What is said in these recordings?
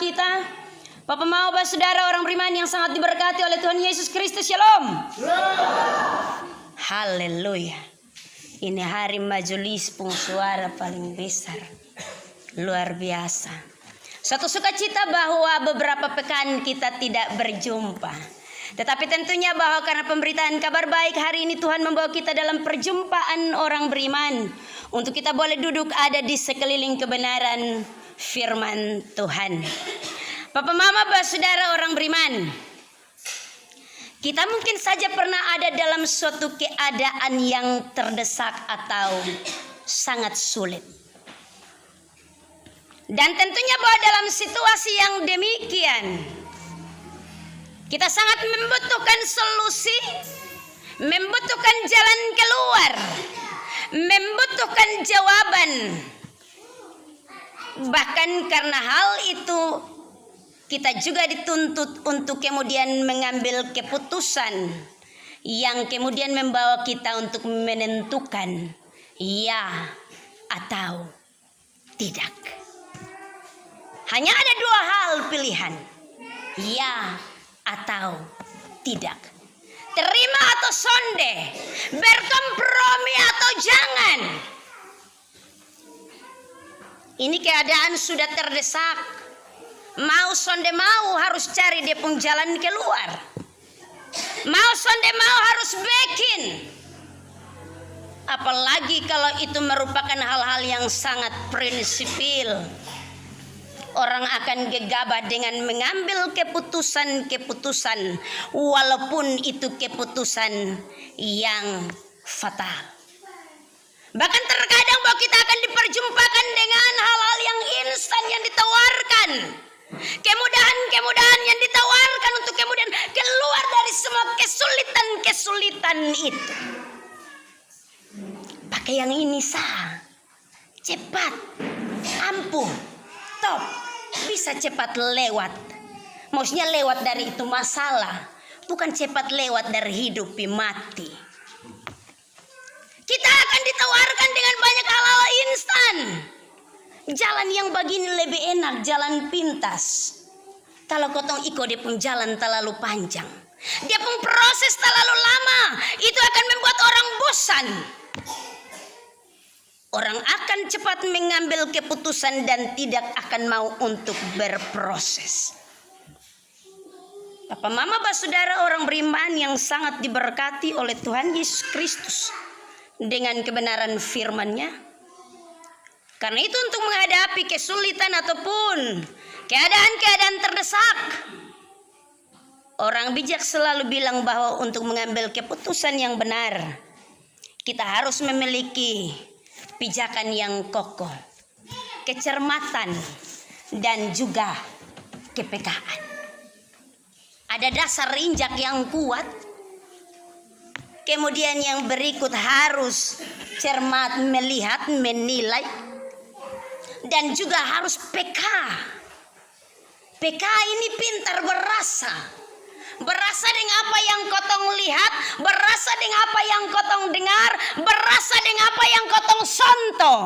kita. Bapak mau saudara orang beriman yang sangat diberkati oleh Tuhan Yesus Kristus. Shalom. Haleluya. Ini hari majelis pengsuara paling besar. Luar biasa. Suatu sukacita bahwa beberapa pekan kita tidak berjumpa. Tetapi tentunya bahwa karena pemberitaan kabar baik hari ini Tuhan membawa kita dalam perjumpaan orang beriman. Untuk kita boleh duduk ada di sekeliling kebenaran firman Tuhan. Papa mama saudara orang beriman, kita mungkin saja pernah ada dalam suatu keadaan yang terdesak atau sangat sulit. Dan tentunya bahwa dalam situasi yang demikian kita sangat membutuhkan solusi, membutuhkan jalan keluar, membutuhkan jawaban. Bahkan karena hal itu kita juga dituntut untuk kemudian mengambil keputusan yang kemudian membawa kita untuk menentukan ya atau tidak. Hanya ada dua hal pilihan, ya atau tidak. Terima atau sonde, berkompromi atau jangan. Ini keadaan sudah terdesak. Mau sonde mau harus cari dia pun jalan keluar. Mau sonde mau harus backing. Apalagi kalau itu merupakan hal-hal yang sangat prinsipil. Orang akan gegabah dengan mengambil keputusan-keputusan walaupun itu keputusan yang fatal. Bahkan terkadang bahwa kita akan diperjumpakan dengan hal-hal yang instan yang ditawarkan. Kemudahan-kemudahan yang ditawarkan untuk kemudian keluar dari semua kesulitan-kesulitan itu. Pakai yang ini sah, cepat, ampuh, top, bisa cepat lewat. Maksudnya lewat dari itu masalah, bukan cepat lewat dari hidup mati. Kita akan ditawarkan dengan banyak hal-hal instan. Jalan yang begini lebih enak, jalan pintas. Kalau kotong iko dia pun jalan terlalu panjang. Dia pun proses terlalu lama. Itu akan membuat orang bosan. Orang akan cepat mengambil keputusan dan tidak akan mau untuk berproses. Bapak mama saudara orang beriman yang sangat diberkati oleh Tuhan Yesus Kristus dengan kebenaran firman-Nya. Karena itu untuk menghadapi kesulitan ataupun keadaan-keadaan terdesak, orang bijak selalu bilang bahwa untuk mengambil keputusan yang benar, kita harus memiliki pijakan yang kokoh, kecermatan, dan juga kepekaan. Ada dasar injak yang kuat. Kemudian yang berikut harus cermat melihat, menilai, dan juga harus peka. Peka ini pintar berasa. Berasa dengan apa yang kotong lihat, berasa dengan apa yang kotong dengar, berasa dengan apa yang kotong sontoh.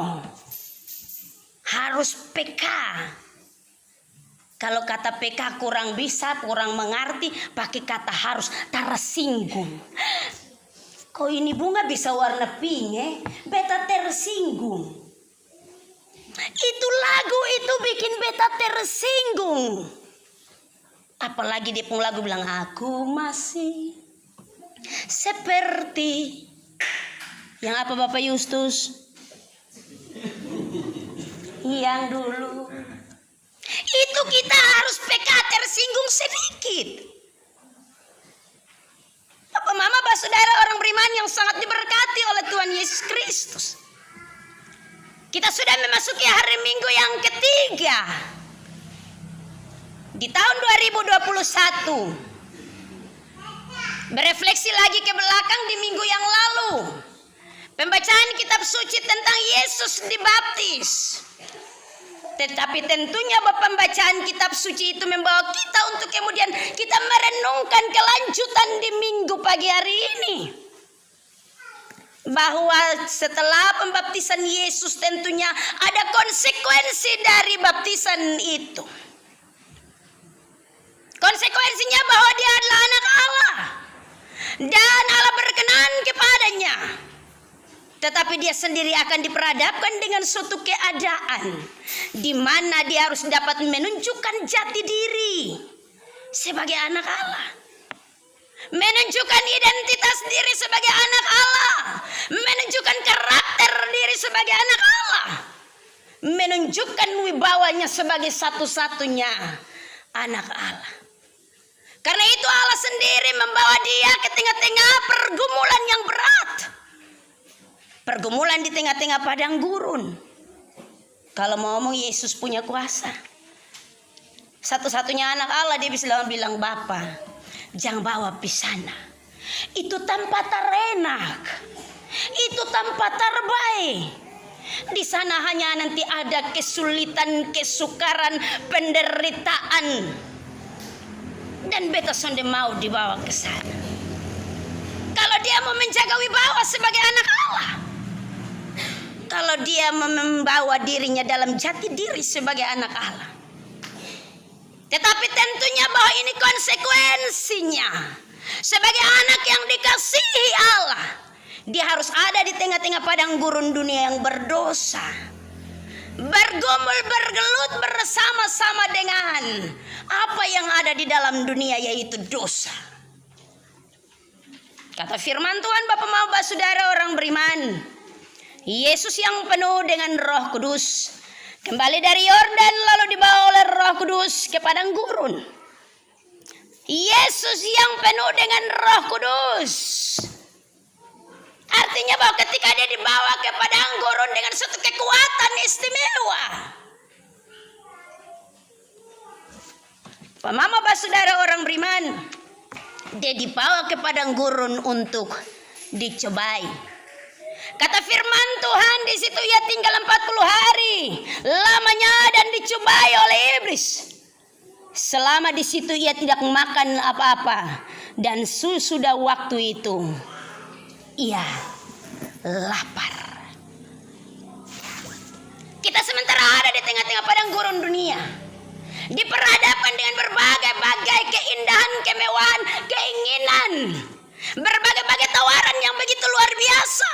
Harus peka. Kalau kata peka kurang bisa, kurang mengerti, pakai kata harus tersinggung. Kok ini bunga bisa warna pink beta tersinggung. Itu lagu itu bikin beta tersinggung. Apalagi dia pun lagu bilang aku masih seperti yang apa Bapak Justus? Yang dulu. Itu kita harus peka tersinggung sedikit. Bapak mama saudara orang beriman yang sangat diberkati oleh Tuhan Yesus Kristus. Kita sudah memasuki hari Minggu yang ketiga di tahun 2021. Berefleksi lagi ke belakang di minggu yang lalu. Pembacaan kitab suci tentang Yesus dibaptis. Tetapi tentunya pembacaan kitab suci itu membawa kita untuk kemudian kita merenungkan kelanjutan di minggu pagi hari ini. Bahwa setelah pembaptisan Yesus tentunya ada konsekuensi dari baptisan itu. Konsekuensinya bahwa dia adalah anak Allah. Dan Allah berkenan kepadanya. Tetapi dia sendiri akan diperhadapkan dengan suatu keadaan di mana dia harus dapat menunjukkan jati diri sebagai anak Allah. Menunjukkan identitas diri sebagai anak Allah. Menunjukkan karakter diri sebagai anak Allah. Menunjukkan wibawanya sebagai satu-satunya anak Allah. Karena itu Allah sendiri membawa dia ke tengah-tengah pergumulan yang berat. Pergumulan di tengah-tengah padang gurun. Kalau mau ngomong Yesus punya kuasa. Satu-satunya anak Allah, dia bisa bilang, Bapa, jangan bawa pisana. Itu tempat terenak. Itu tempat terbaik. Di sana hanya nanti ada kesulitan, kesukaran, penderitaan. Dan beta sonde mau dibawa ke sana. Kalau dia mau menjaga wibawa sebagai anak Allah, kalau dia membawa dirinya dalam jati diri sebagai anak Allah, tetapi tentunya bahwa ini konsekuensinya. Sebagai anak yang dikasihi Allah, dia harus ada di tengah-tengah padang gurun dunia yang berdosa, bergumul bergelut bersama-sama dengan apa yang ada di dalam dunia, yaitu dosa. Kata firman Tuhan, Bapak mau saudara orang beriman, Yesus yang penuh dengan Roh Kudus kembali dari Yordan lalu dibawa oleh Roh Kudus ke padang gurun. Yesus yang penuh dengan Roh Kudus, artinya bahwa ketika dia dibawa ke padang gurun dengan suatu kekuatan istimewa. Pak Mama, Pak Saudara orang beriman, dia dibawa ke padang gurun untuk dicobai. Kata firman Tuhan, di situ ia tinggal 40 hari lamanya dan dicobai oleh iblis. Selama di situ ia tidak makan apa-apa, dan sudah waktu itu ia lapar. Kita sementara ada di tengah-tengah padang gurun dunia, diperhadapkan dengan berbagai-bagai keindahan, kemewahan, keinginan, berbagai-bagai tawaran yang begitu luar biasa.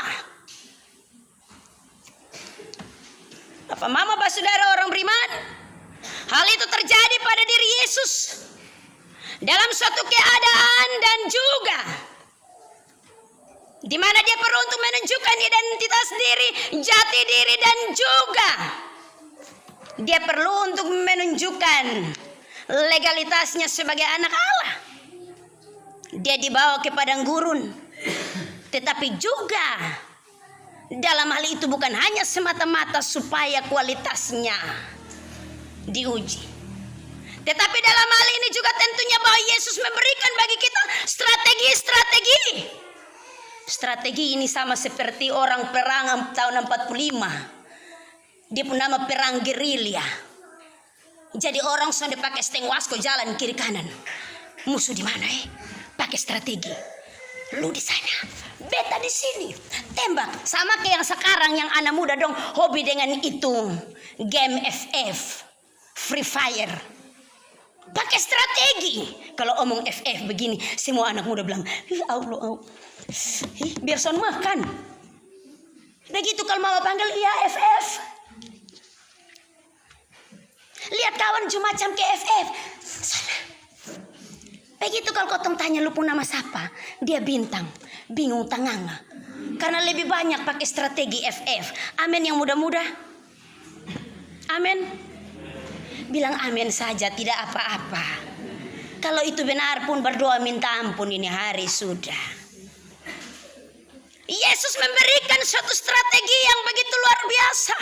Bapak, Mama, Pak Saudara orang beriman, hal itu terjadi pada diri Yesus dalam suatu keadaan dan juga di mana dia perlu untuk menunjukkan identitas diri, jati diri, dan juga dia perlu untuk menunjukkan legalitasnya sebagai anak Allah. Dia dibawa ke padang gurun, tetapi juga dalam hal itu bukan hanya semata-mata supaya kualitasnya diuji, tetapi dalam hal ini juga tentunya bahwa Yesus memberikan bagi kita strategi. Strategi ini sama seperti orang perang tahun 45. Dia pun nama perang gerilya. Jadi orang sudah pakai steng wasko jalan kiri kanan. Musuh di mana pakai strategi. Lu di sana, beta di sini. Tembak. Sama kayak yang sekarang yang anak muda dong hobi dengan itu. Game FF, Free Fire. Pakai strategi. Kalau omong FF begini, semua anak muda bilang, Allah. Biar son makan. Begitu kalau mama panggil, iya FF. Lihat kawan cuma macam ke FF. Sana. Begitu kalau kotong tanya lu pun nama siapa, dia bintang, bingung tanganga. Karena lebih banyak pakai strategi FF. Amin yang muda-muda. Amin. Bilang amin saja, tidak apa-apa. Kalau itu benar pun berdoa minta ampun ini hari sudah. Yesus memberikan suatu strategi yang begitu luar biasa.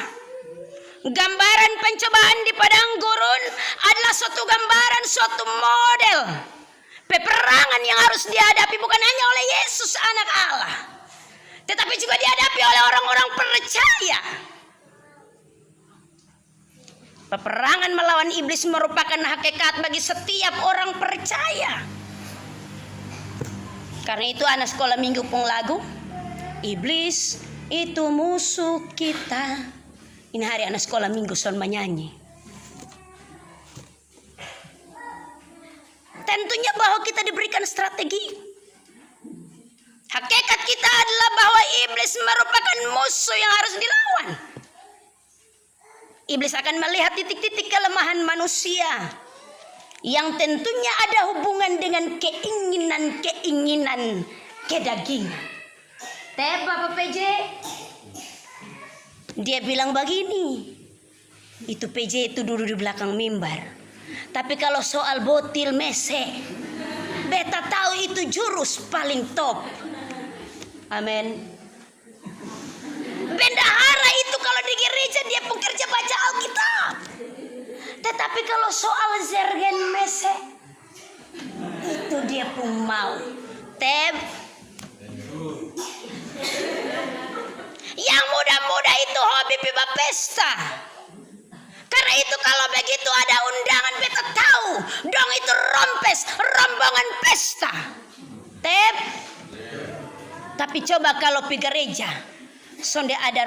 Gambaran pencobaan di padang gurun adalah suatu gambaran, suatu model peperangan yang harus dihadapi bukan hanya oleh Yesus anak Allah, tetapi juga dihadapi oleh orang-orang percaya. Peperangan melawan iblis merupakan hakikat bagi setiap orang percaya. Karena itu anak sekolah minggu pun lagu, iblis itu musuh kita. Ini hari anak sekolah minggu son menyanyi. tentunya bahwa kita diberikan strategi. Hakikat kita adalah bahwa iblis merupakan musuh yang harus dilawan. Iblis akan melihat titik-titik kelemahan manusia yang tentunya ada hubungan dengan keinginan-keinginan kedagingan. Bapak PJ, dia bilang begini. Itu PJ itu duduk di belakang mimbar. Tapi kalau soal botil mese, beta tahu itu jurus paling top. Amin. Bendahara itu kalau di gereja dia pekerja baca Alkitab. Tetapi kalau soal zergen mese, itu dia pun mau. Yang muda-muda itu hobi pipa pesta. Karena itu kalau begitu ada undangan beta tahu dong itu rombongan pesta. Tapi coba kalau pi gereja, sonde ada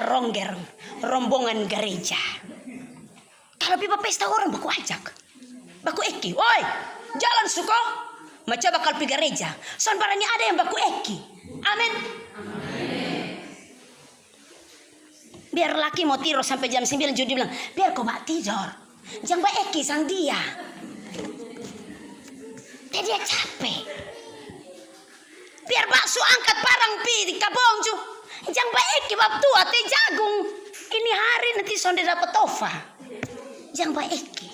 rombongan gereja. Kalau pipa pesta orang baku ajak, baku eki, woi jalan suko. Ma coba kalau pi gereja, son barangnya ada yang baku eki. Amin. Biar laki mau tidur sampai jam 9 Judi bilang, biar kau bak tidur, jangan bak eki sang dia. Dia capek. Biar bakso angkat parang pi di kabong ju. Jangan bak eki bab tua teh jagung. Ini hari nanti sonde dapat tofa. Jangan bak eki.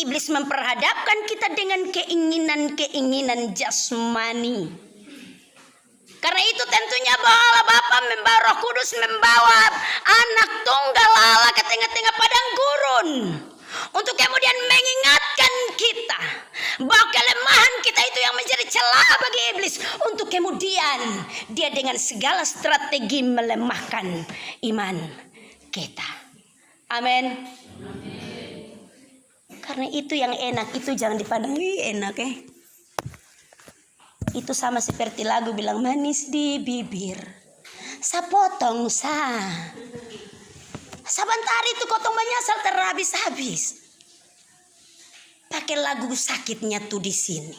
Iblis memperhadapkan kita dengan keinginan-keinginan jasmani. Karena itu tentunya bahwa Allah Bapa membawa Roh Kudus, membawa Anak Tunggal Allah ke tengah-tengah padang gurun. Untuk kemudian mengingatkan kita bahwa kelemahan kita itu yang menjadi celah bagi iblis. Untuk kemudian dia dengan segala strategi melemahkan iman kita. Amin. Karena itu yang enak itu jangan dipandang enak Itu sama seperti lagu bilang manis di bibir, sapotong Sebentar itu kotong menyasar terhabis-habis. Pakai lagu sakitnya tuh di sini.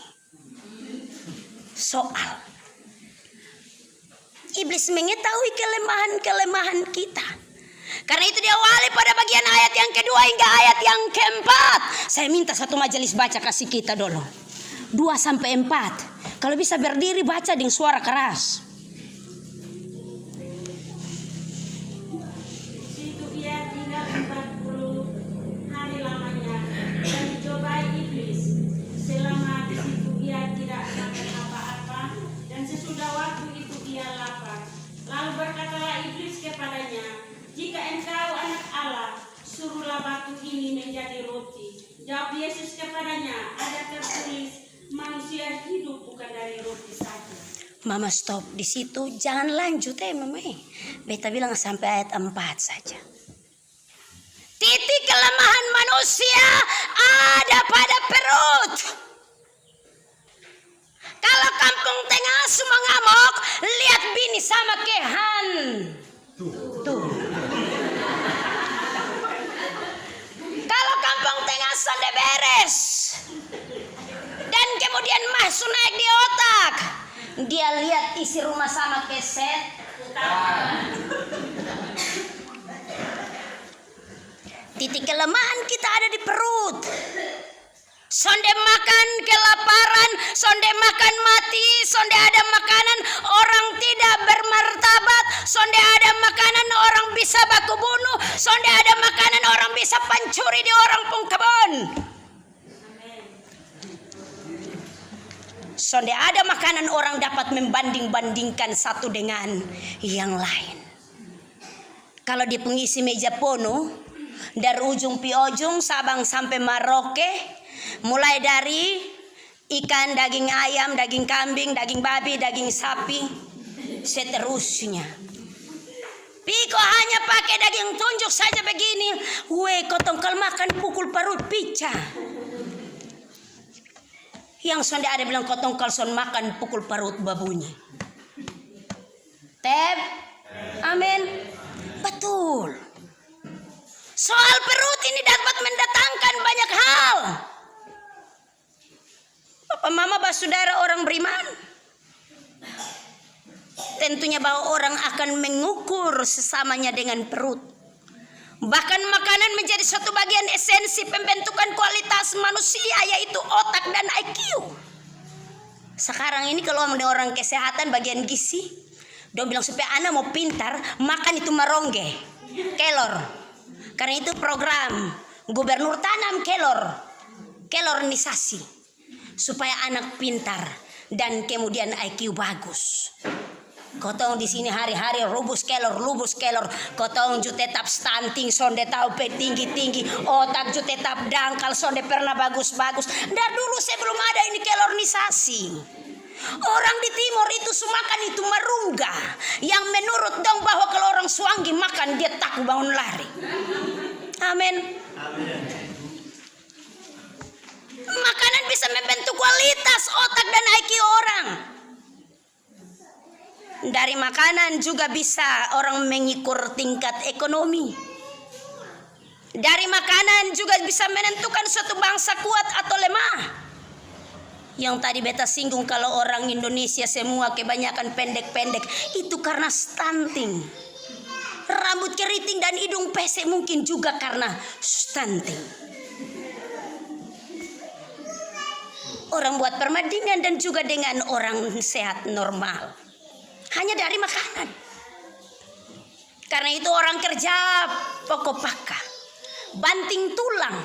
Soal iblis mengetahui kelemahan-kelemahan kita. Karena itu diawali pada bagian ayat yang kedua hingga ayat yang keempat. Saya minta satu majelis baca kasih kita dulu. 2-4. Kalau bisa berdiri baca dengan suara keras. Situ ia tinggal 40 hari lamanya dan dicobai iblis. Selama di situ ia tidak makan apa-apa dan sesudah waktu itu ia lapar. Lalu berkatalah iblis kepadanya, jika engkau anak Allah, suruhlah batu ini menjadi roti. Jawab Yesus kepadanya, ada tertulis, manusia hidup bukan dari roti saja. Mama stop di situ, jangan lanjut Mama. Beta bilang sampai ayat 4 saja. Titik kelemahan manusia ada pada perut. Kalau kampung tengah semua ngamuk, lihat bini sama kehan. Tuh. Kalau kampung tengah sonde beres. Dan kemudian masuk naik di otak. Dia lihat isi rumah sama keset. Titik kelemahan kita ada di perut. Sonde makan kelaparan, sonde makan mati, sonde ada makanan orang tidak bermartabat, sonde ada makanan orang bisa baku bunuh, sonde ada makanan orang bisa pancuri di orang pun kebun. Sonde ada makanan orang dapat membanding-bandingkan satu dengan yang lain. Kalau di pengisi meja penuh, dari ujung pi ujung Sabang sampai Merauke, mulai dari ikan, daging ayam, daging kambing, daging babi, daging sapi, seterusnya. Piko hanya pakai daging tunjuk saja begini. Kotong kalau makan pukul perut pica. Yang sonde ada bilang kotong kalson makan pukul perut babunyi. Amin. Betul. Soal perut ini dapat mendatangkan banyak hal. Bapak mama saudara orang beriman, tentunya bahwa orang akan mengukur sesamanya dengan perut. Bahkan makanan menjadi suatu bagian esensi pembentukan kualitas manusia, yaitu otak dan IQ. Sekarang ini kalau orang kesehatan bagian gizi, dia bilang supaya anak mau pintar, makan itu marongge, kelor. Karena itu program gubernur tanam kelornisasi, supaya anak pintar dan kemudian IQ bagus. Kotong di sini hari-hari rubus kelor. Kotong ju tetap stunting, sonde tahu tinggi, otak ju tetap dangkal, sonde pernah bagus-bagus. Dari dulu sebelum ada ini kelornisasi, orang di timur itu makan itu marungga, yang menurut dong bahwa kalau orang Swangi makan dia takut bangun lari. Amin. Makanan bisa membentuk kualitas otak dan IQ orang. Dari makanan juga bisa orang mengukur tingkat ekonomi. Dari makanan juga bisa menentukan suatu bangsa kuat atau lemah. Yang tadi beta singgung, kalau orang Indonesia semua kebanyakan pendek-pendek, itu karena stunting. Rambut keriting dan hidung pesek mungkin juga karena stunting. Orang buat perbandingan dan juga dengan orang sehat normal hanya dari makanan. Karena itu orang kerja pokok paka, banting tulang,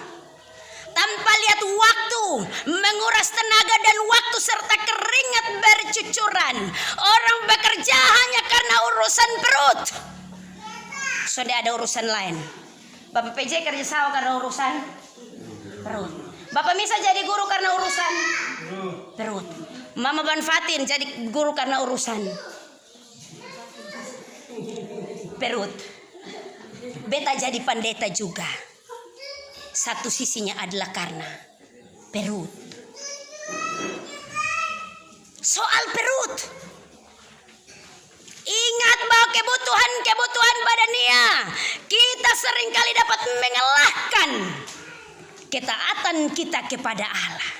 tanpa lihat waktu, menguras tenaga dan waktu serta keringat bercucuran. Orang bekerja hanya karena urusan perut. Sudah ada urusan lain. Bapak PJ kerja sama karena urusan perut. Bapak Misa jadi guru karena urusan perut. Mama Ban Fatin jadi guru karena urusan perut. Beta jadi pendeta juga, satu sisinya adalah karena perut. Soal perut, ingat bahwa kebutuhan badania kita seringkali dapat mengalahkan ketaatan kita kepada Allah.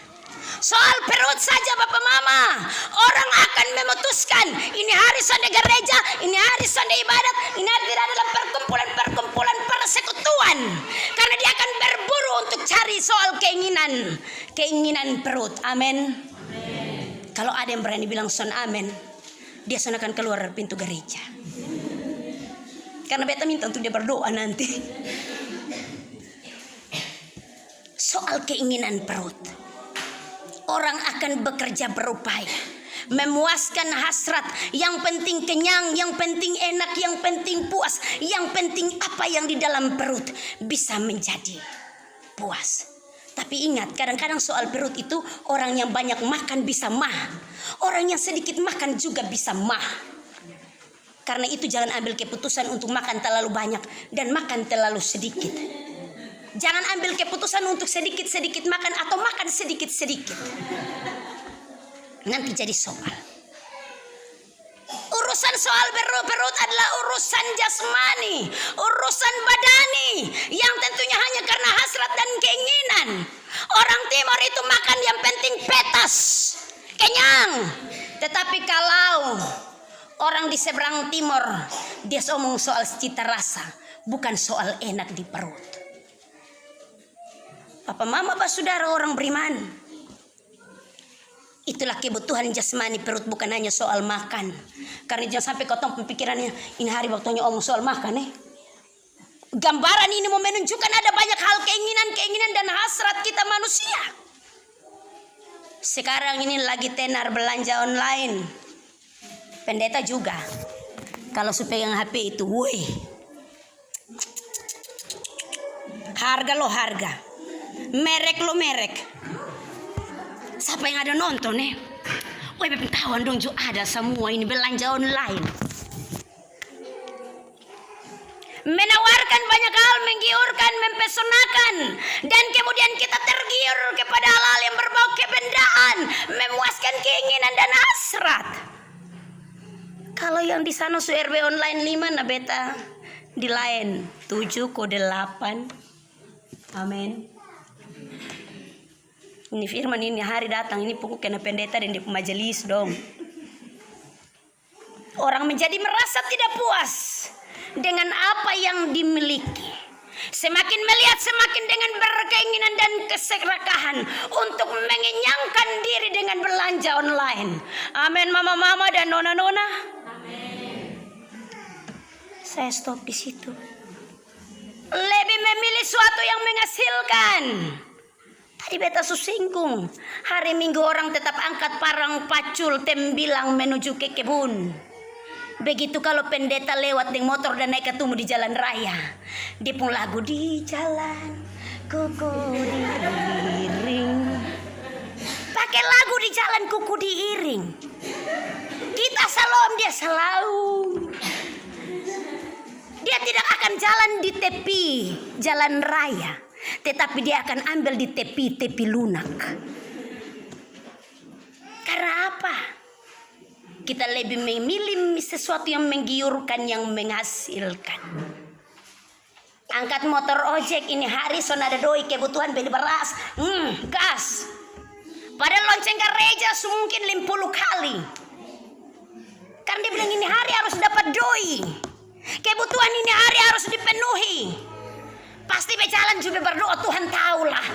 Soal perut saja Bapak Mama, orang akan memutuskan ini hari Sonde gereja, ini hari Sonde ibadat, ini hari tidak dalam perkumpulan persekutuan. Karena dia akan berburu untuk cari soal keinginan perut. Amin. Kalau ada yang berani bilang son amin, dia son akan keluar dari pintu gereja. Karena beta minta untuk dia berdoa nanti. Soal keinginan perut, orang akan bekerja berupaya memuaskan hasrat. Yang penting kenyang, yang penting enak, yang penting puas, yang penting apa yang di dalam perut bisa menjadi puas. Tapi ingat, kadang-kadang soal perut itu orang yang banyak makan bisa mah, orang yang sedikit makan juga bisa mah. Karena itu jangan ambil keputusan untuk makan terlalu banyak dan makan terlalu sedikit. Jangan ambil keputusan untuk sedikit-sedikit makan atau makan sedikit-sedikit. Nanti jadi soal. Urusan soal perut adalah urusan jasmani, urusan badani, yang tentunya hanya karena hasrat dan keinginan. Orang timur itu makan yang penting petas, kenyang. Tetapi kalau orang di seberang timur, dia ngomong soal cita rasa, bukan soal enak di perut. Papa mama saudara orang beriman, itulah kebutuhan jasmani perut, bukan hanya soal makan. Karena jangan sampai kau tahu pemikirannya ini hari waktunya omong soal makan. Gambaran ini mau menunjukkan ada banyak hal keinginan dan hasrat kita manusia. Sekarang ini lagi tenar belanja online. Pendeta juga kalau pegang HP itu, woi, harga lo harga, merek lo merek. Siapa yang ada nonton woi, pengetahuan dong juga ada semua ini belanja online. Menawarkan banyak hal, menggiurkan, mempesonakan, dan kemudian kita tergiur kepada hal-hal yang berbau kebendaan, memuaskan keinginan dan hasrat. Kalau yang di sana RW online 5 nah beta di lain 7 kode 8. Amin. Ini firman ini hari datang ini pokok kena pendeta dan di majelis dong. Orang menjadi merasa tidak puas dengan apa yang dimiliki. Semakin melihat semakin dengan berkeinginan dan keserakahan untuk mengenyangkan diri dengan belanja online. Amin mama-mama dan nona-nona. Amin. Saya stop di situ. Lebih memilih suatu yang menghasilkan. Tadi beta susingkung. Hari Minggu orang tetap angkat parang pacul tembilang menuju ke kebun. Begitu kalau pendeta lewat dengan motor dan naik ketemu di jalan raya. Dia pun lagu di jalan kuku diiring. Pakai lagu di jalan kuku diiring. Kita salam dia selalu. Dia tidak akan jalan di tepi jalan raya, tetapi dia akan ambil di tepi-tepi lunak. Karena apa? Kita lebih memilih sesuatu yang menggiurkan, yang menghasilkan. Angkat motor ojek ini hari son ada doi kebutuhan beli beras, gas. Padahal lonceng gereja mungkin 50 kali. Karena dia bilang ini hari harus dapat doi. Kebutuhan ini hari harus dipenuhi. Pasti berjalan juga berdoa, Tuhan tahulah.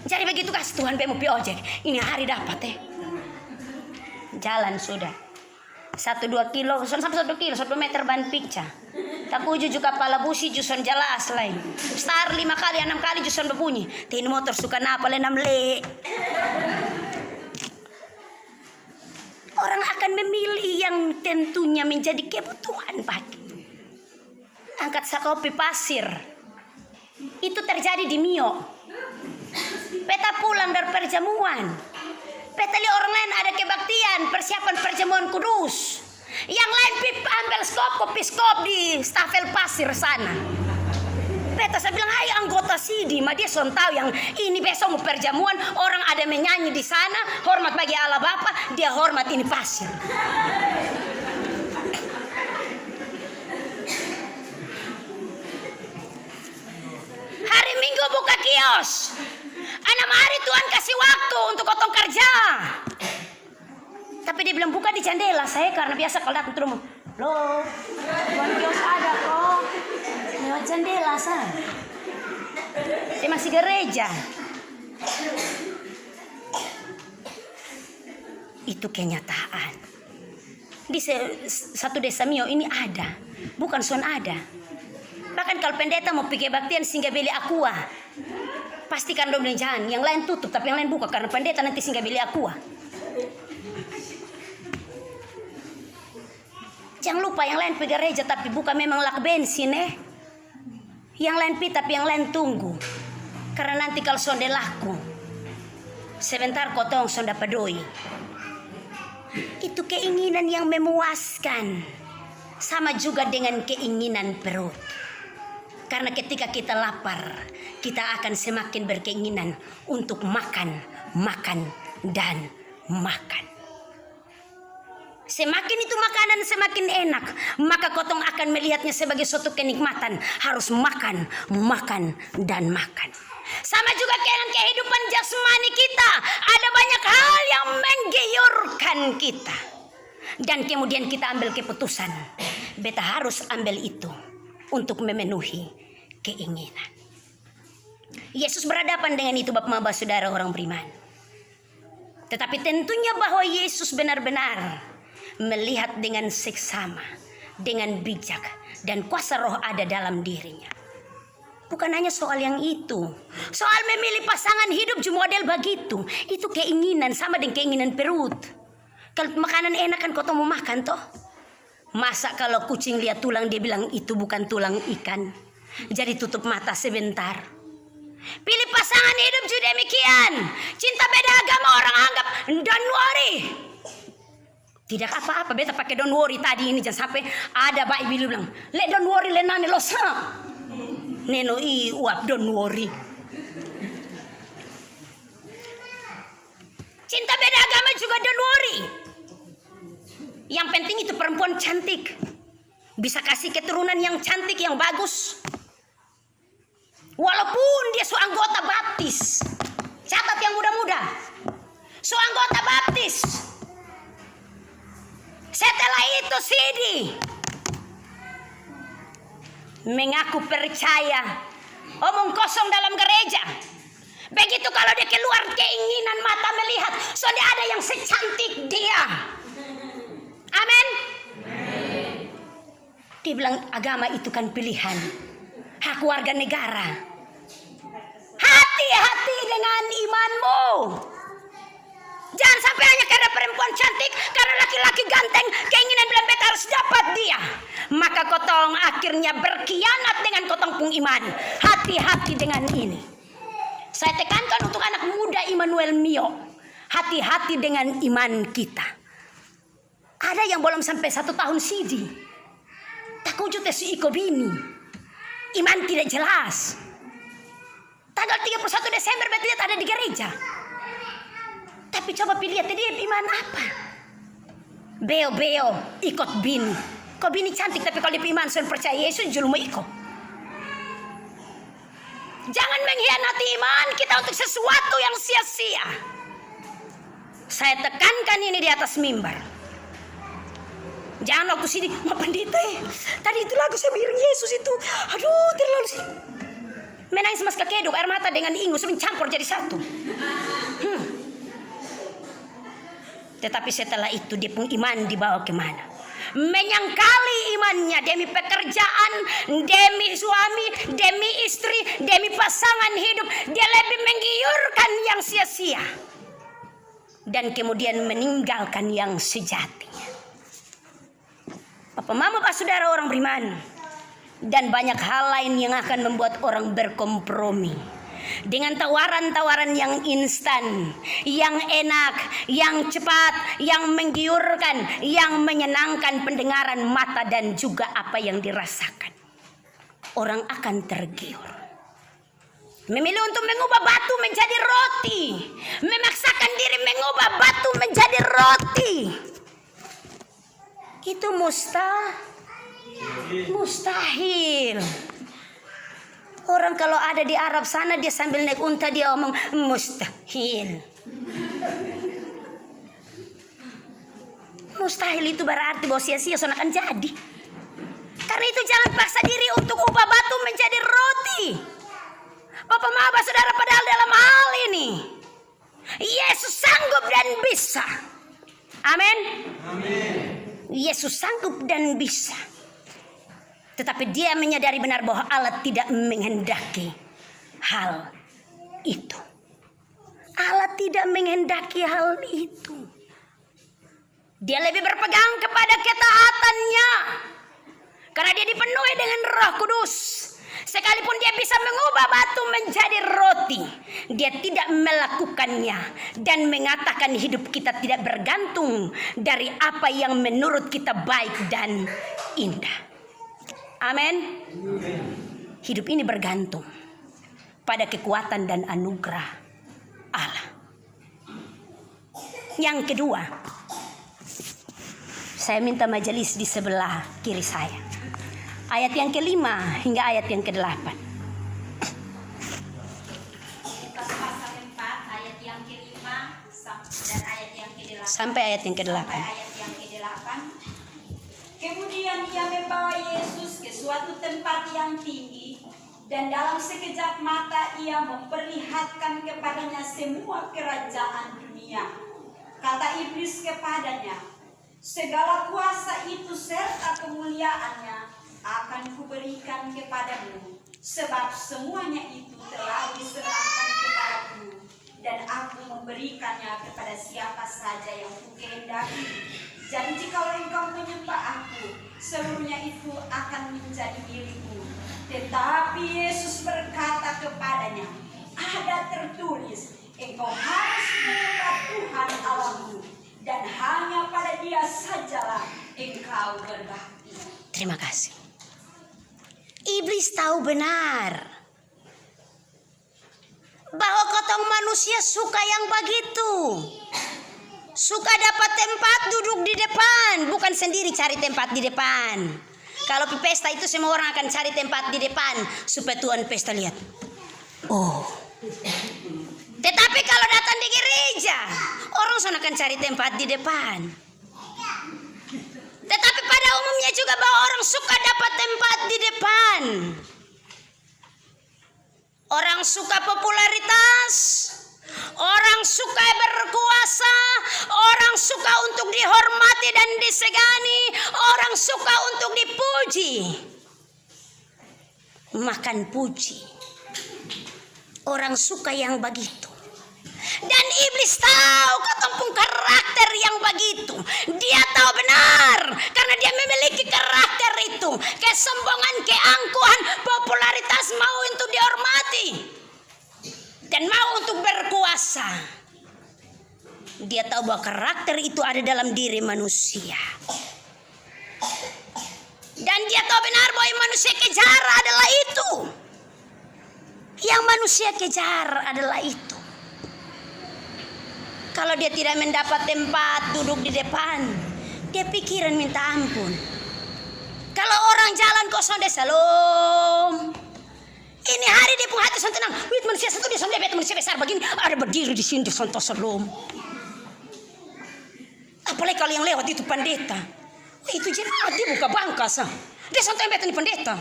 Jadi begitu kasih Tuhan bemu pi ojek. Ini hari dapat Jalan sudah 1-2 kilo, sampai 1 kilo, 1 meter ban picca. Tak uju juga pala busi juson jelas lain. Star 5 kali, 6 kali juson berbunyi. Tin motor suka napa le 6 le. Orang akan memilih yang tentunya menjadi kebutuhan pagi. Angkat sakopi pasir. Itu terjadi di Mio. Peta pulang dari perjamuan. Peta lihat orang lain ada kebaktian, persiapan perjamuan kudus. Yang lain ambil kopi skop di stafel pasir sana. Peta saya bilang, hai anggota Sidi, ma dia son tahu yang ini besok mau perjamuan, orang ada menyanyi di sana, hormat bagi Allah Bapa, dia hormat ini pasir. Hari Minggu buka kios. 6 hari Tuhan kasih waktu untuk potong kerja. Tapi dia bilang buka di jendela. Saya karena biasa kalau datang ke rumah, loh, Tuhan kios ada kok. Lewat jendela sana. Dia masih gereja. Itu kenyataan. Di satu desa Mio ini ada, bukan son ada. Bahkan kalau pendeta mau pergi baktian singgah beli aqua, pastikan dong jangan yang lain tutup tapi yang lain buka karena pendeta nanti singgah beli aqua. Jangan lupa yang lain pergi gereja tapi buka memang lak bensin Yang lain pi tapi yang lain tunggu. Karena nanti kalau sonde laku, sebentar kotong sonda pedoi. Itu keinginan yang memuaskan. Sama juga dengan keinginan perut. Karena ketika kita lapar, kita akan semakin berkeinginan untuk makan, makan, dan makan. Semakin itu makanan semakin enak, maka kotong akan melihatnya sebagai suatu kenikmatan. Harus makan, makan, dan makan. Sama juga dengan kehidupan jasmani kita. Ada banyak hal yang menggiurkan kita. Dan kemudian kita ambil keputusan. Beta harus ambil itu untuk memenuhi keinginan. Yesus berhadapan dengan itu Bapak-Bapak Saudara orang beriman. Tetapi tentunya bahwa Yesus benar-benar melihat dengan seksama, dengan bijak, dan kuasa roh ada dalam dirinya. Bukan hanya soal yang itu. Soal memilih pasangan hidup juga model begitu. Itu keinginan sama dengan keinginan perut. Kalau makanan enak kan kau mau makan toh. Masa kalau kucing lihat tulang dia bilang itu bukan tulang ikan. Jadi tutup mata sebentar. Pilih pasangan hidup juga demikian. Cinta beda agama orang anggap don't worry. Tidak apa-apa beta pakai don't worry tadi ini jangan sampai ada bayi bilang le don't worry le nane lo sa. Neno i uap don't worry. Cinta beda agama juga don't worry. Yang penting itu perempuan cantik. bisa kasih keturunan yang cantik, yang bagus. Walaupun dia anggota baptis. Catat yang muda-muda. Anggota baptis. Setelah itu Sidi mengaku percaya, omong kosong dalam gereja. Begitu kalau dia keluar keinginan mata melihat, soalnya ada yang secantik dia. Amin. Dia bilang agama itu kan pilihan, hak warga negara. Hati-hati dengan imanmu. Jangan sampai hanya karena perempuan cantik, karena laki-laki ganteng, keinginan bilang beta harus dapat dia. Maka kotong akhirnya berkhianat dengan kotong pung iman. Hati-hati dengan ini. Saya tekankan untuk anak muda Immanuel Mio. Hati-hati dengan iman kita. Ada yang belum sampai 1 tahun Sidi. Tak wujud si Iko Bini. Iman tidak jelas. Tanggal 31 Desember beta lihat ada di gereja. Tapi coba pilih dia iman apa? Beo ikut Bini. Kok Bini cantik tapi kalau dia iman saya percaya Yesus julung mau ikut. Jangan mengkhianati iman kita untuk sesuatu yang sia-sia. Saya tekankan ini di atas mimbar. Jangan waktu sini, ma pendeta tadi itu lagu saya bilang Yesus itu, aduh terlalu sih. Menangis mas kekeduk, air mata dengan ingus mencampur jadi satu. Tetapi setelah itu dia pun iman dibawa kemana? Menyangkali imannya demi pekerjaan, demi suami, demi istri, demi pasangan hidup. Dia lebih menggiurkan yang sia-sia. Dan kemudian meninggalkan yang sejatinya. Papa mama pak saudara orang beriman. Dan banyak hal lain yang akan membuat orang berkompromi. Dengan tawaran-tawaran yang instan, yang enak, yang cepat, yang menggiurkan, yang menyenangkan pendengaran mata dan juga apa yang dirasakan. Orang akan tergiur. Memilih untuk mengubah batu menjadi roti. Memaksakan diri mengubah batu menjadi roti. Itu mustahil. Orang kalau ada di Arab sana dia sambil naik unta dia omong mustahil. Mustahil itu berarti bahwa sia-sia soalnya akan jadi. Karena itu jangan paksa diri untuk ubah batu menjadi roti. Bapak mama saudara padahal dalam hal ini Yesus sanggup dan bisa. Amin. Yesus sanggup dan bisa. Tetapi dia menyadari benar bahwa Allah tidak menghendaki hal itu. Allah tidak menghendaki hal itu. Dia lebih berpegang kepada ketaatannya. Karena dia dipenuhi dengan Roh Kudus. Sekalipun dia bisa mengubah batu menjadi roti, dia tidak melakukannya dan mengatakan hidup kita tidak bergantung dari apa yang menurut kita baik dan indah. Amin. Hidup ini bergantung pada kekuatan dan anugerah Allah. Yang kedua, saya minta majelis di sebelah kiri saya. Ayat yang ke-5 hingga ayat yang ke-8. Pasal 4 ayat yang ke-5 dan ayat yang ke-8. Sampai ayat yang ke-8. Ayat yang ke-8. Kemudian ia membawa Yesus ke suatu tempat yang tinggi, dan dalam sekejap mata ia memperlihatkan kepadanya semua kerajaan dunia. Kata iblis kepadanya, segala kuasa itu serta kemuliaannya akan kuberikan kepadamu, sebab semuanya itu telah diserahkan kepadaku, dan aku memberikannya kepada siapa saja yang kukehendaki. Jadi jikalau engkau menyembah aku, seluruhnya itu akan menjadi milikmu. Tetapi Yesus berkata kepadanya, ada tertulis, engkau harus menyembah Tuhan Allahmu, dan hanya pada Dia sajalah engkau berbakti. Terima kasih. Iblis tahu benar bahwa kotong manusia suka yang begitu. Suka dapat tempat duduk di depan, bukan sendiri cari tempat di depan. Kalau pi pesta itu semua orang akan cari tempat di depan supaya Tuhan pesta lihat. Oh. Tetapi kalau datang di gereja, orang sana akan cari tempat di depan. Tetapi pada umumnya juga bahwa orang suka dapat tempat di depan. Orang suka popularitas, orang suka berkuasa, orang suka untuk dihormati dan disegani, orang suka untuk dipuji. Makan puji. Orang suka yang begitu. Dan iblis tahu ketempung karakter yang begitu. Dia tahu benar karena dia memiliki karakter itu. Kesombongan, keangkuhan, popularitas, mau untuk dihormati dan mau untuk berkuasa. Dia tahu bahwa karakter itu ada dalam diri manusia. Dan dia tahu benar bahwa yang manusia kejar adalah itu. Yang manusia kejar adalah itu. Kalau dia tidak mendapat tempat duduk di depan, dia pikiran minta ampun. Kalau orang jalan kosong dia salam. Ini hari dia pun hati tenang. Wih, manusia satu dia sampai manusia besar begini ada berdiri di sini di santo salam. Apalagi kalau yang lewat itu pendeta. Wih, itu jemaat dia buka bangkas. Dia santai betul pendeta.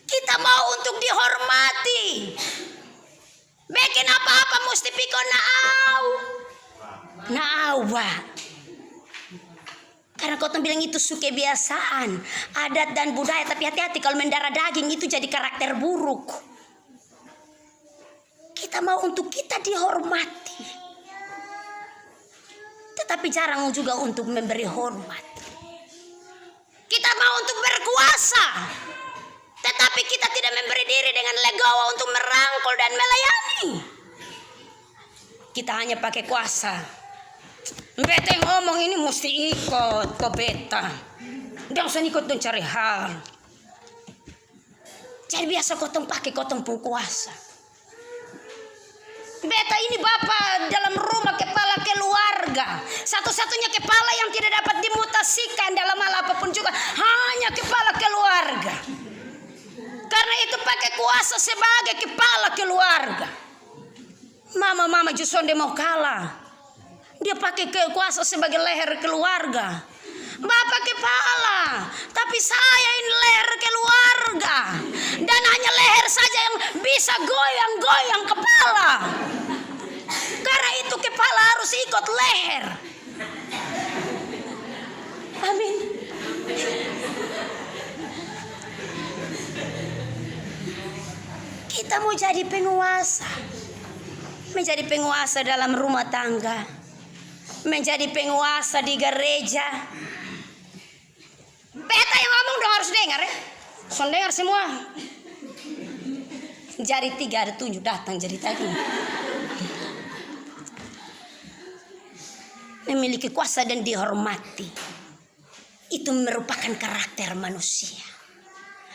Kita mau untuk dihormati. Bikin apa-apa mesti pikir naau. Karena kau bilang itu kebiasaan, adat dan budaya. Tapi hati-hati kalau mendarah daging itu jadi karakter buruk. Kita mau untuk kita dihormati. Tetapi jarang juga untuk memberi hormat. Kita mau untuk berkuasa. Tetapi kita tidak memberi diri dengan legowo untuk merangkul dan melayani. Kita hanya pakai kuasa. Beta yang ngomong ini mesti ikut ke beta. Jangan usah ikut dan cari hal. Jadi biasa kotong pakai kotong pun kuasa. Beta ini bapak dalam rumah kepala keluarga. Satu-satunya kepala yang tidak dapat dimutasikan dalam hal apapun juga. Hanya kepala keluarga. Karena itu pakai kuasa sebagai kepala keluarga. Mama justru dia mau kalah. Dia pakai kuasa sebagai leher keluarga. Bapak kepala, tapi saya ini leher keluarga. Dan hanya leher saja yang bisa goyang-goyang kepala. Karena itu kepala harus ikut leher. Amin. Kita mau jadi penguasa. Menjadi penguasa dalam rumah tangga. Menjadi penguasa di gereja. Beta yang ngomong dong harus dengar ya. Son dengar semua. Jari 3 ada 7 datang jadi tadi. Memiliki kuasa dan dihormati. Itu merupakan karakter manusia.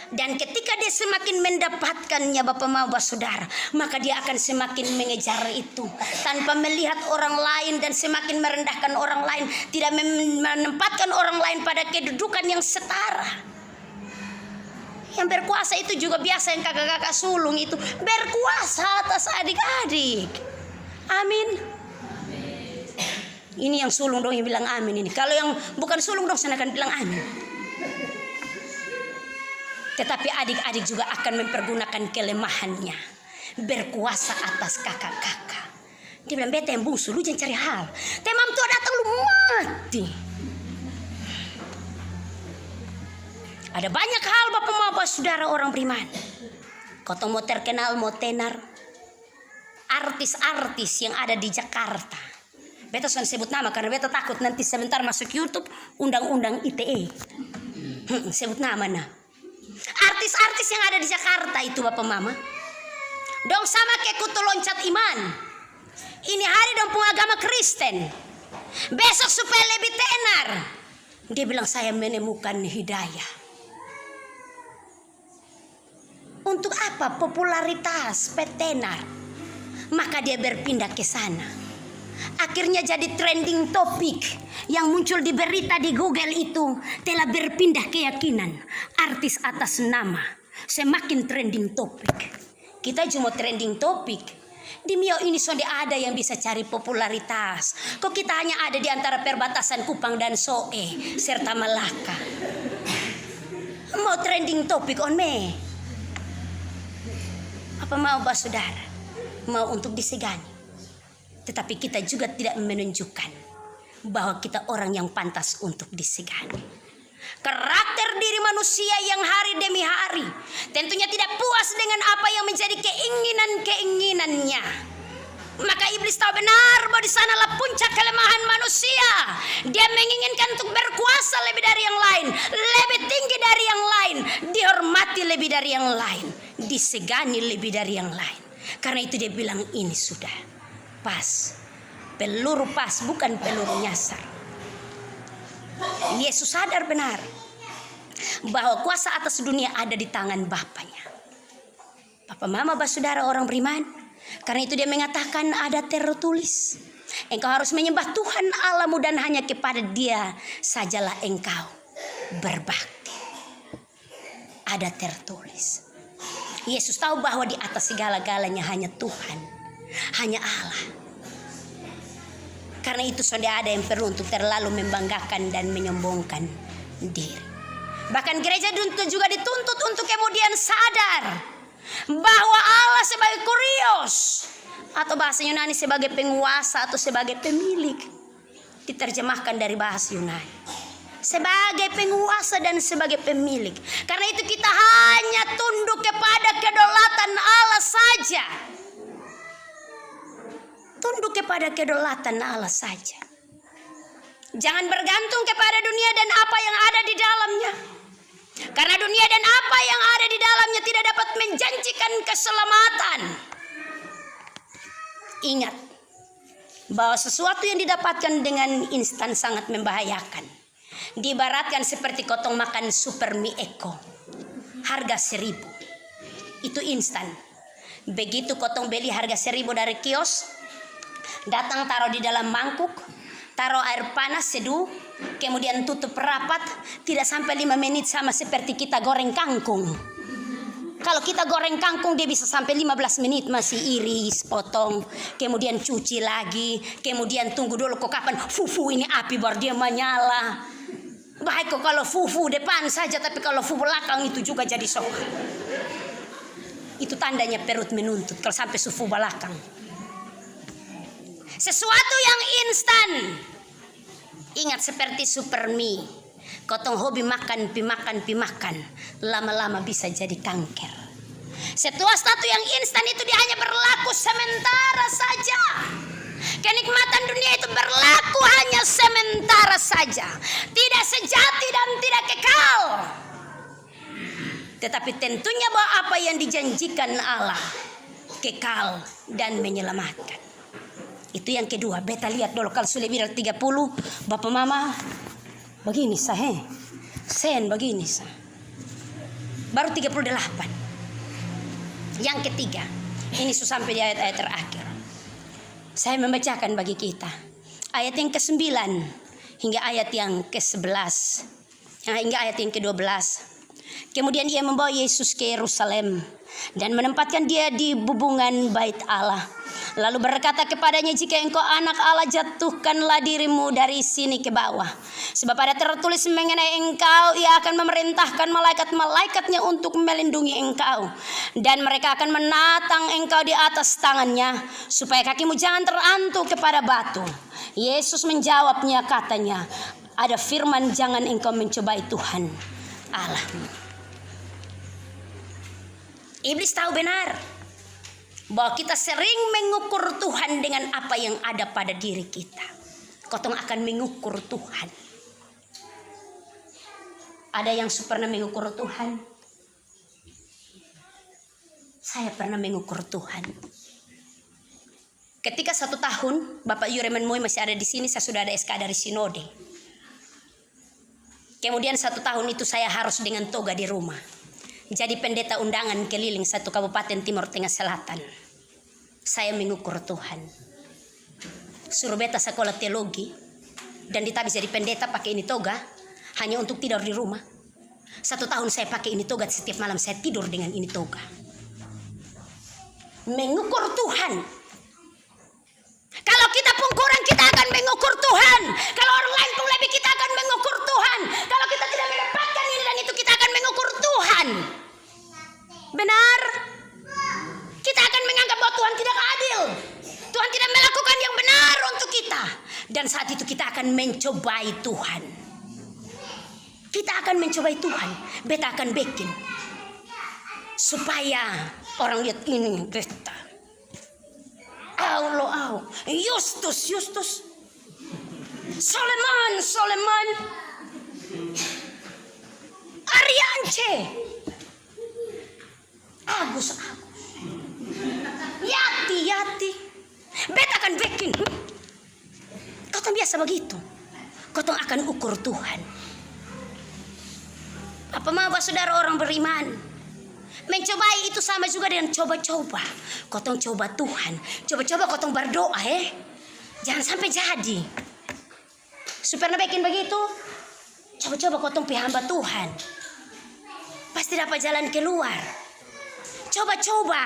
Dan ketika dia semakin mendapatkannya Bapak Saudara, maka dia akan semakin mengejar itu tanpa melihat orang lain dan semakin merendahkan orang lain, tidak menempatkan orang lain pada kedudukan yang setara. Yang berkuasa itu juga biasa yang kakak-kakak sulung itu berkuasa atas adik-adik. Amin. Ini yang sulung dong yang bilang amin ini. Kalau yang bukan sulung dong sana akan bilang amin. Tetapi adik-adik juga akan mempergunakan kelemahannya. Berkuasa atas kakak-kakak. Dia bilang, beta yang bungsu, lu jangan cari hal. Temam tua datang, lu mati. Ada banyak hal Bapak Saudara orang beriman. Kau mau terkenal, mau tenar. Artis-artis yang ada di Jakarta. Beta sudah sebut nama karena beta takut nanti sebentar masuk YouTube undang-undang ITE. Sebut nama nah. Artis-artis yang ada di Jakarta itu Bapak Mama. Dong sama kayak kutu loncat iman. Ini hari dong pun agama Kristen. Besok supaya lebih tenar. Dia bilang saya menemukan hidayah. Untuk apa? Popularitas, petenar. Maka dia berpindah ke sana. akhirnya jadi trending topik yang muncul di berita di Google itu telah berpindah keyakinan artis atas nama, semakin trending topik. Kita cuma trending topik. Di Mio ini sudah ada yang bisa cari popularitas. Kok kita hanya ada di antara perbatasan Kupang dan Soe serta Malaka. Mau trending topik on me? Apa mau saudara? Mau untuk disegani. Tetapi kita juga tidak menunjukkan bahwa kita orang yang pantas untuk disegani. Karakter diri manusia yang hari demi hari tentunya tidak puas dengan apa yang menjadi keinginannya. Maka iblis tahu benar bahwa di sanalah puncak kelemahan manusia. Dia menginginkan untuk berkuasa lebih dari yang lain, lebih tinggi dari yang lain, dihormati lebih dari yang lain, disegani lebih dari yang lain. Karena itu dia bilang ini sudah pas. Peluru pas, bukan peluru nyasar. Yesus sadar benar bahwa kuasa atas dunia ada di tangan Bapaknya. Papa mama saudara orang beriman. Karena itu dia mengatakan ada tertulis, engkau harus menyembah Tuhan Allahmu dan hanya kepada Dia sajalah engkau berbakti. Ada tertulis. Yesus tahu bahwa di atas segala-galanya hanya Tuhan, hanya Allah. Karena itu sudah ada yang perlu untuk terlalu membanggakan dan menyombongkan diri. Bahkan gereja juga dituntut untuk kemudian sadar bahwa Allah sebagai kurios, atau bahasa Yunani sebagai penguasa atau sebagai pemilik. Diterjemahkan dari bahasa Yunani. Sebagai penguasa dan sebagai pemilik. Karena itu kita hanya tunduk kepada kedaulatan Allah saja. Tunduk kepada kedaulatan Allah saja. Jangan bergantung kepada dunia dan apa yang ada di dalamnya. Karena dunia dan apa yang ada di dalamnya tidak dapat menjanjikan keselamatan. Ingat bahwa sesuatu yang didapatkan dengan instan sangat membahayakan. Diibaratkan seperti kotong makan super mie eko, harga 1.000. Itu instan. Begitu kotong beli harga 1.000 dari kios, datang taruh di dalam mangkuk, taruh air panas seduh, kemudian tutup rapat. Tidak sampai 5 menit sama seperti kita goreng kangkung. Kalau kita goreng kangkung dia bisa sampai 15 menit masih iris, potong, kemudian cuci lagi, kemudian tunggu dulu kok kapan fufu ini api baru dia menyala. Baik kok kalau fufu depan saja, tapi kalau fufu belakang itu juga jadi sok. Itu tandanya perut menuntut kalau sampai fufu belakang. Sesuatu yang instan. Ingat seperti super mie. Kotong hobi makan, pimakan. Lama-lama bisa jadi kanker. Sesuatu yang instan itu dia hanya berlaku sementara saja. Kenikmatan dunia itu berlaku hanya sementara saja. Tidak sejati dan tidak kekal. Tetapi tentunya bahwa apa yang dijanjikan Allah kekal dan menyelamatkan. Itu yang kedua. Beta lihat dulu kalau sudah lebih dari 30, Bapak Mama begini sah, sen begini sah. Baru 38. Yang ketiga, ini sudah sampai di ayat-ayat terakhir. Saya membacakan bagi kita ayat yang ke-9 hingga ayat yang ke-11, hingga ayat yang ke-12. Kemudian ia membawa Yesus ke Yerusalem dan menempatkan dia di bubungan bait Allah. Lalu berkata kepadanya, jika engkau anak Allah, jatuhkanlah dirimu dari sini ke bawah. Sebab ada tertulis mengenai engkau, ia akan memerintahkan malaikat-malaikatnya untuk melindungi engkau. Dan mereka akan menatang engkau di atas tangannya, supaya kakimu jangan terantuk kepada batu. Yesus menjawabnya katanya, ada firman, jangan engkau mencobai Tuhan Allahmu. Iblis tahu benar bahwa kita sering mengukur Tuhan dengan apa yang ada pada diri kita. Kotong akan mengukur Tuhan. Ada yang pernah mengukur Tuhan? Saya pernah mengukur Tuhan. Ketika 1 tahun, Bapak Yureman Moy masih ada di sini, saya sudah ada SK dari Sinode. Kemudian 1 tahun itu saya harus dengan toga di rumah. Jadi pendeta undangan keliling 1 kabupaten Timur Tengah Selatan. Saya mengukur Tuhan. Suruh beta sekolah teologi dan dita bisa jadi pendeta pakai ini toga hanya untuk tidur di rumah. 1 tahun saya pakai ini toga, setiap malam saya tidur dengan ini toga. Mengukur Tuhan. Kalau kita pun kurang, kita akan mengukur Tuhan. Kalau orang lain pun lebih, kita akan mengukur Tuhan. Kalau kita tidak mendapatkan ini dan itu, kita akan mengukur Tuhan. Benar? Kita akan menganggap bahwa Tuhan tidak adil. Tuhan tidak melakukan yang benar untuk kita. Dan saat itu kita akan mencobai Tuhan. Kita akan mencobai Tuhan. Beta akan bikin supaya orang lihat ini beta. Allah, Justus, Soleman, Ariance, Agus, Yati. Beta akan bikin. Kau tak biasa begitu. Kau tak akan ukur Tuhan. Apa mau saudara orang beriman? Mencobai itu sama juga dengan coba-coba. Kotong coba Tuhan. Coba-coba kotong berdoa Jangan sampai jadi. Supaya bikin begitu. Coba-coba kotong hamba Tuhan. Pasti dapat jalan keluar. Coba-coba.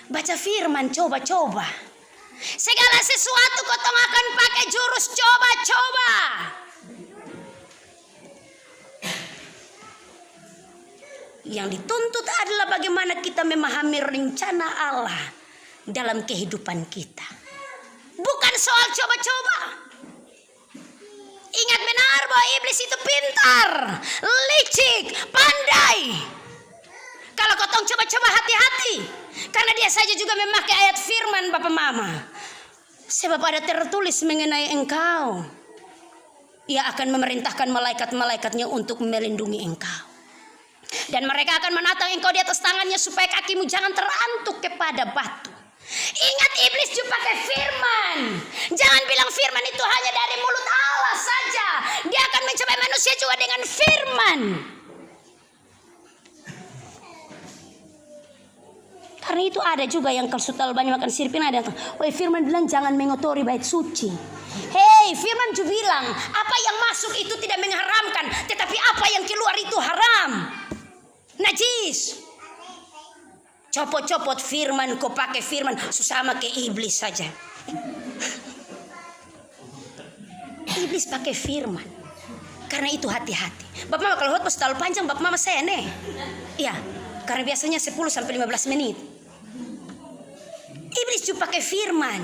Baca firman, coba-coba. Segala sesuatu kotong akan pakai jurus coba-coba. Yang dituntut adalah bagaimana kita memahami rencana Allah dalam kehidupan kita. Bukan soal coba-coba. Ingat benar bahwa iblis itu pintar, licik, pandai. Kalau kotong coba-coba, hati-hati. Karena dia saja juga memakai ayat firman Bapak Mama. Sebab ada tertulis mengenai engkau. Ia akan memerintahkan malaikat-malaikatnya untuk melindungi engkau. Dan mereka akan menatang engkau di atas tangannya supaya kakimu jangan terantuk kepada batu. Ingat, iblis juga pakai firman. Jangan bilang firman itu hanya dari mulut Allah saja. Dia akan mencobai manusia juga dengan firman. Karena itu ada juga yang kalau sudah banyak makan siripin ada yang firman bilang jangan mengotori bait suci. Hei, firman juga bilang apa yang masuk itu tidak mengharamkan, tetapi apa yang keluar itu haram. Najis. Copot-copot firman, kau pakai firman sama ke iblis saja. Iblis pakai firman. Karena itu hati-hati. Bapak Mama kalau khotbah terlalu panjang, Bapak Mama saya Iya, karena biasanya 10 sampai 15 menit. Iblis juga pakai firman.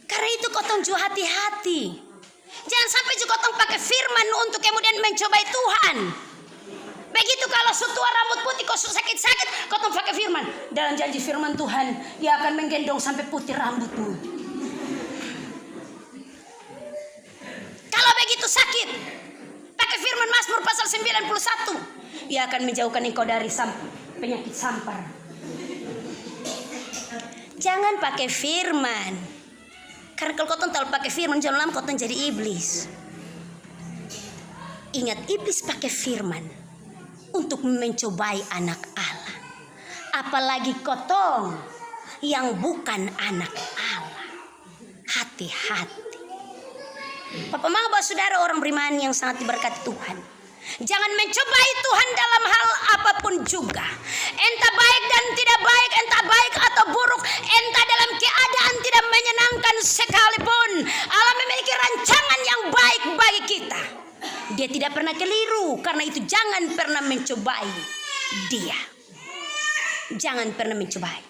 Karena itu kotong juga hati-hati. Jangan sampai juga kotong pakai firman untuk kemudian mencobai Tuhan. Begitu kalau sutua rambut putih kau sakit-sakit, kau pakai firman. Dalam janji firman Tuhan, Dia akan menggendong sampai putih rambutmu. Kalau begitu sakit, pakai firman Mazmur pasal 91. Dia akan menjauhkan engkau dari penyakit sampar. Jangan pakai firman. Karena kalau kau tahu pakai firman, jangan lama kau jadi iblis. Ingat, iblis pakai firman untuk mencobai anak Allah. Apalagi kotong yang bukan anak Allah. Hati-hati. Bapak Mama, saudara orang beriman yang sangat diberkati Tuhan. Jangan mencobai Tuhan dalam hal apapun juga. Entah baik dan tidak baik, entah baik atau buruk, entah dalam keadaan tidak menyenangkan sekalipun. Allah memiliki rancangan yang baik bagi kita. Dia tidak pernah keliru, karena itu jangan pernah mencobai Dia. Jangan pernah mencobai.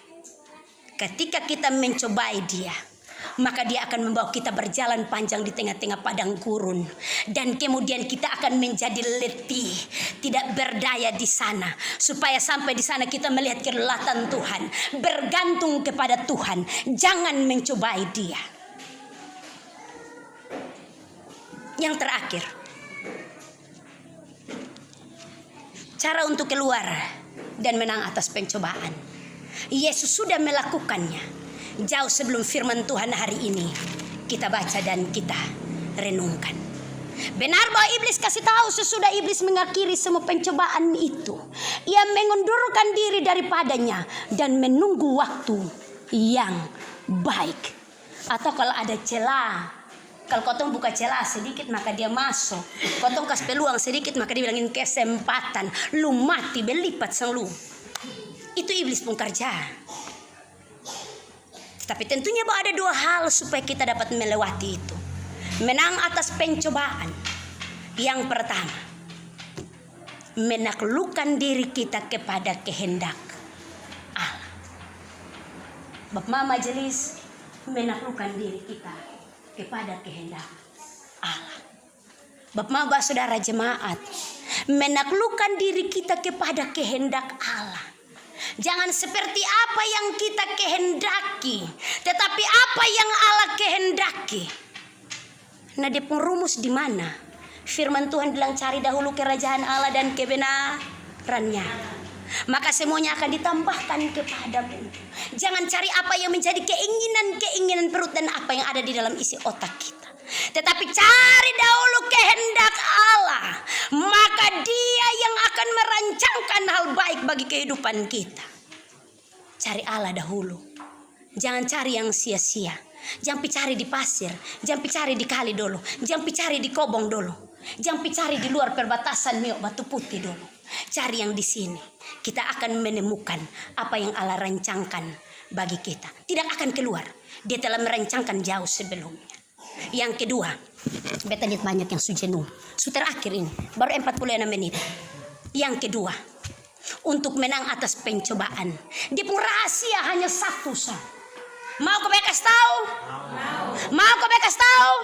Ketika kita mencobai Dia, maka Dia akan membawa kita berjalan panjang di tengah-tengah padang gurun. Dan kemudian kita akan menjadi letih, tidak berdaya di sana. Supaya sampai di sana kita melihat kelelatan Tuhan, bergantung kepada Tuhan. Jangan mencobai Dia. Yang terakhir, cara untuk keluar dan menang atas pencobaan. Yesus sudah melakukannya jauh sebelum firman Tuhan hari ini kita baca dan kita renungkan. Benar bahwa iblis kasih tahu sesudah iblis mengakhiri semua pencobaan itu, ia mengundurkan diri daripadanya dan menunggu waktu yang baik. Atau kalau ada celah, kalau kotong buka celah sedikit maka dia masuk. Kotong kasih peluang sedikit maka dia bilangin kesempatan. Lu mati berlipat sang lu. Itu iblis pun kerja. Tapi tentunya bahwa ada dua hal supaya kita dapat melewati itu. Menang atas pencobaan. Yang pertama, menaklukkan diri kita kepada kehendak Allah. Bapak majelis, menaklukkan diri kita kepada kehendak Allah. Bapak saudara jemaat, menaklukkan diri kita kepada kehendak Allah. Jangan seperti apa yang kita kehendaki, tetapi apa yang Allah kehendaki. Nah, dia pun rumus di mana? Firman Tuhan bilang cari dahulu kerajaan Allah dan kebenarannya, maka semuanya akan ditambahkan kepadamu. Jangan cari apa yang menjadi keinginan perut dan apa yang ada di dalam isi otak kita, tetapi cari dahulu kehendak Allah, maka Dia yang akan merancangkan hal baik bagi kehidupan kita. Cari Allah dahulu. Jangan cari yang sia-sia. Jangan cari di pasir, jangan cari di kali dulu, jangan cari di kobong dulu, jangan cari di luar perbatasan Mio Batu Putih dulu. Cari yang di sini. Kita akan menemukan apa yang Allah rancangkan bagi kita. Tidak akan keluar. Dia telah merancangkan jauh sebelumnya. Yang kedua, beta lihat banyak yang jenuh. Terakhir ini, baru 46 menit. Yang kedua, untuk menang atas pencobaan, dia pun rahasia hanya satu saja. Mau kau bekas tahu? Mau kau bekas tahu?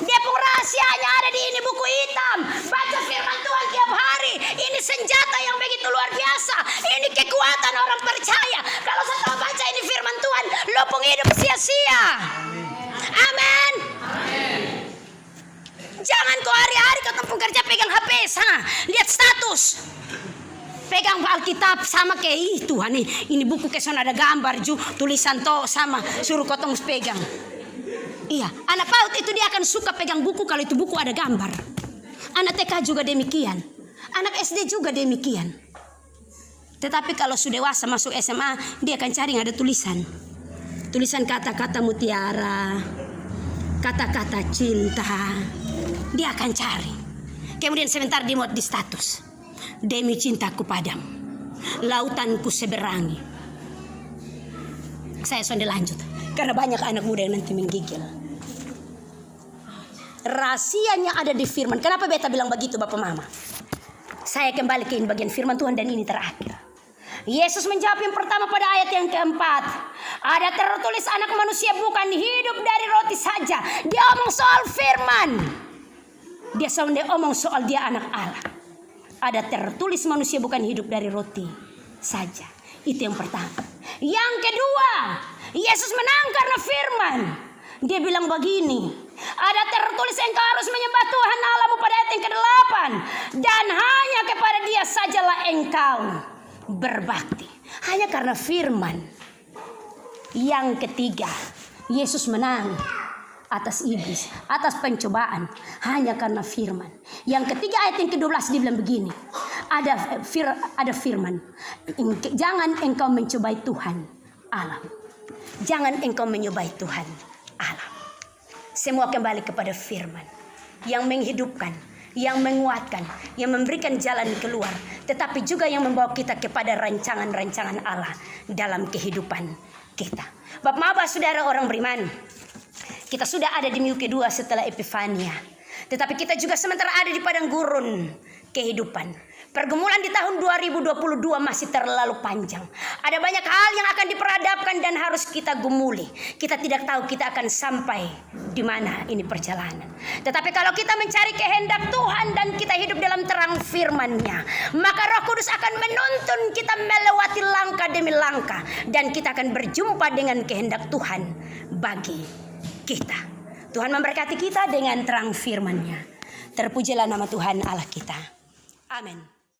Dia pun rahasianya ada di ini buku hitam. Baca firman Tuhan tiap hari. Ini senjata yang begitu luar biasa. Ini kekuatan orang percaya. Kalau saya baca ini firman Tuhan, lo pun hidup sia-sia. Amin. Jangan kau hari-hari kau tempuh kerja pegang HP, lihat status. Pegang Alkitab sama kayak Tuhan nih. Ini buku keson ada gambar tulisan to sama suruh kotong pegang. Iya, anak PAUD itu dia akan suka pegang buku kalau itu buku ada gambar. Anak TK juga demikian. Anak SD juga demikian. Tetapi kalau sudah dewasa masuk SMA, dia akan cari yang ada tulisan. Tulisan kata-kata mutiara, kata-kata cinta. Dia akan cari. Kemudian sebentar dia muat di status. Demi cintaku padamu, lautanku seberangi. Saya sudah lanjut karena banyak anak muda yang nanti menggigil. Rahasianya ada di firman. Kenapa beta bilang begitu Bapak Mama? Saya kembali ke bagian firman Tuhan dan ini terakhir. Yesus menjawab yang pertama pada ayat yang keempat. Ada tertulis anak manusia bukan hidup dari roti saja. Dia omong soal firman. Dia omong soal dia anak Allah. Ada tertulis manusia bukan hidup dari roti saja. Itu yang pertama. Yang kedua, Yesus menang karena firman. Dia bilang begini. Ada tertulis engkau harus menyembah Tuhan Allahmu pada ayat yang ke-8. Dan hanya kepada Dia sajalah engkau berbakti. Hanya karena firman. Yang ketiga, Yesus menang atas iblis, atas pencobaan hanya karena firman. Yang ketiga ayat yang ke-12 dia bilang begini. Ada firman. Jangan engkau mencobai Tuhan Allah. Jangan engkau mencobai Tuhan Allah. Semua kembali kepada firman yang menghidupkan, yang menguatkan, yang memberikan jalan keluar, tetapi juga yang membawa kita kepada rancangan-rancangan Allah dalam kehidupan kita. Bapak saudara orang beriman, kita sudah ada di minggu kedua setelah Epifania. Tetapi kita juga sementara ada di padang gurun kehidupan. Pergumulan di tahun 2022 masih terlalu panjang. Ada banyak hal yang akan diperhadapkan dan harus kita gumuli. Kita tidak tahu kita akan sampai di mana ini perjalanan. Tetapi kalau kita mencari kehendak Tuhan dan kita hidup dalam terang firman-Nya, maka Roh Kudus akan menuntun kita melewati langkah demi langkah. Dan kita akan berjumpa dengan kehendak Tuhan bagi kita. Tuhan memberkati kita dengan terang firman-Nya. Terpujilah nama Tuhan Allah kita. Amin.